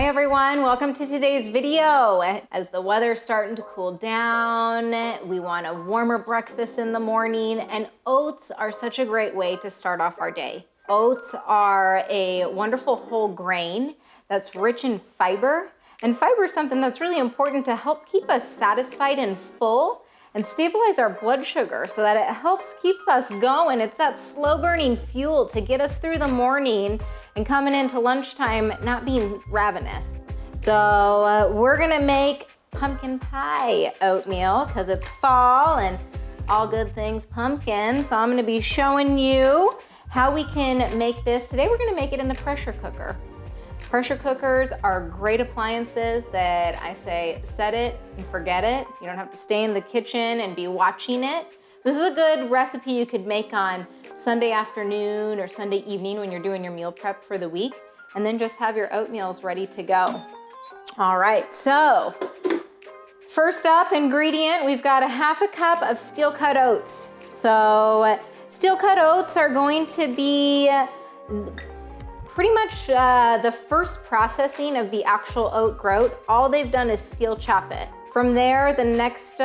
Hi everyone, welcome to today's video. As the weather's starting to cool down, we want a warmer breakfast in the morning, and oats are such a great way to start off our day. Oats are a wonderful whole grain that's rich in fiber, and fiber is something that's really important to help keep us satisfied and full and stabilize our blood sugar so that it helps keep us going. It's that slow burning fuel to get us through the morning and coming into lunchtime not being ravenous. So we're gonna make pumpkin pie oatmeal because it's fall and all good things pumpkin. So I'm gonna be showing you how we can make this. Today we're gonna make it in the pressure cooker. Pressure cookers are great appliances that I say set it and forget it. You don't have to stay in the kitchen and be watching it. This is a good recipe you could make on Sunday afternoon or Sunday evening when you're doing your meal prep for the week, and then just have your oatmeals ready to go. All right, so first up ingredient, we've got a half a cup of steel cut oats. So steel cut oats are going to be pretty much the first processing of the actual oat groat. All they've done is steel chop it. From there, the next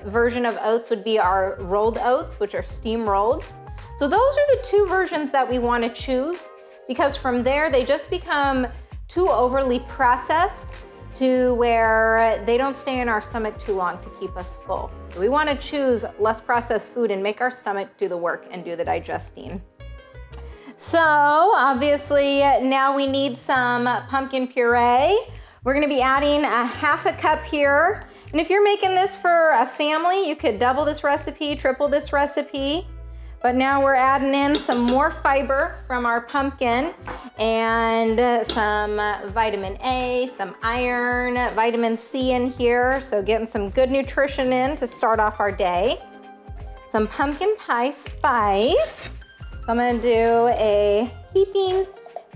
version of oats would be our rolled oats, which are steam rolled. So those are the two versions that we want to choose, because from there they just become too overly processed to where they don't stay in our stomach too long to keep us full. So we want to choose less processed food and make our stomach do the work and do the digesting. So obviously now we need some pumpkin puree. We're gonna be adding a half a cup here. And if you're making this for a family, you could double this recipe, triple this recipe. But now we're adding in some more fiber from our pumpkin and some vitamin A, some iron, vitamin C in here. So getting some good nutrition in to start off our day. Some pumpkin pie spice. So I'm gonna do a heaping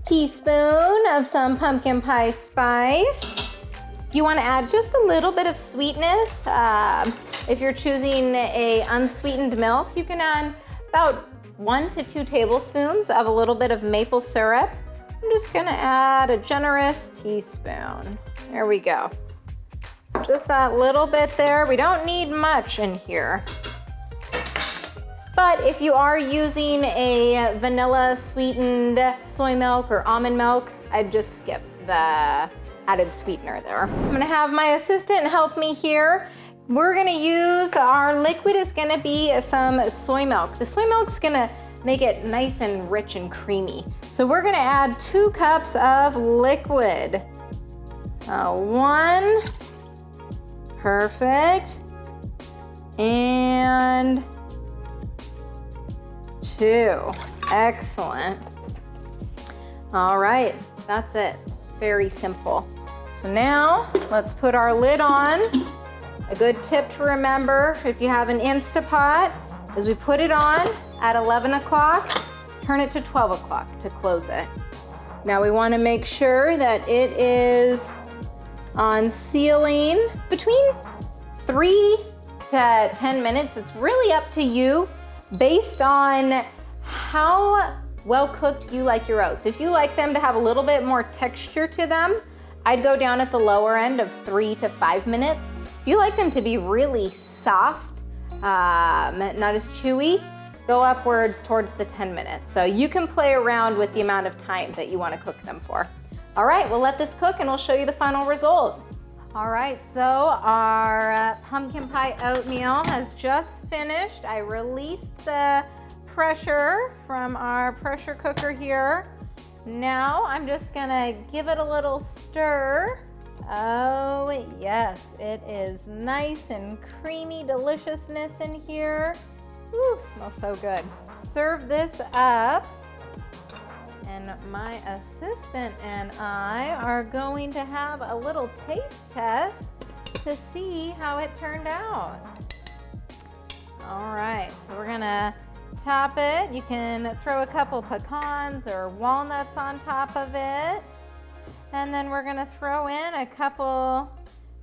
teaspoon of some pumpkin pie spice. If you wanna add just a little bit of sweetness, if you're choosing a unsweetened milk, you can add about 1 to 2 tablespoons of a little bit of maple syrup. I'm just gonna add a generous teaspoon. There we go. So just that little bit there. We don't need much in here. But if you are using a vanilla sweetened soy milk or almond milk, I'd just skip the added sweetener there. I'm gonna have my assistant help me here. We're gonna use, our liquid is gonna be some soy milk. The soy milk's gonna make it nice and rich and creamy. So we're gonna add 2 cups of liquid. So 1, perfect, and 2, excellent. All right, that's it, very simple. So now let's put our lid on. A good tip to remember if you have an Instapot is we put it on at 11 o'clock, turn it to 12 o'clock to close it. Now we wanna make sure that it is on sealing between 3 to 10 minutes. It's really up to you based on how well cooked you like your oats. If you like them to have a little bit more texture to them, I'd go down at the lower end of 3 to 5 minutes. If you like them to be really soft, not as chewy, go upwards towards the 10 minutes. So you can play around with the amount of time that you want to cook them for. All right, we'll let this cook and we'll show you the final result. All right, so our pumpkin pie oatmeal has just finished. I released the pressure from our pressure cooker here. Now I'm just gonna give it a little stir. Oh yes, it is nice and creamy deliciousness in here. Ooh, smells so good. Serve this up. And my assistant and I are going to have a little taste test to see how it turned out. All right, so we're gonna top it. You can throw a couple pecans or walnuts on top of it. And then we're gonna throw in a couple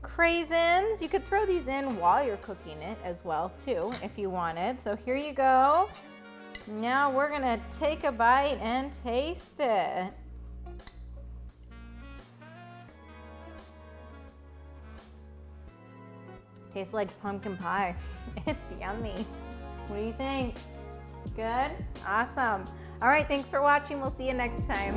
craisins. You could throw these in while you're cooking it as well too, if you wanted. So here you go. Now we're gonna take a bite and taste it. Tastes like pumpkin pie. It's yummy. What do you think? Good? Awesome. All right, thanks for watching. We'll see you next time.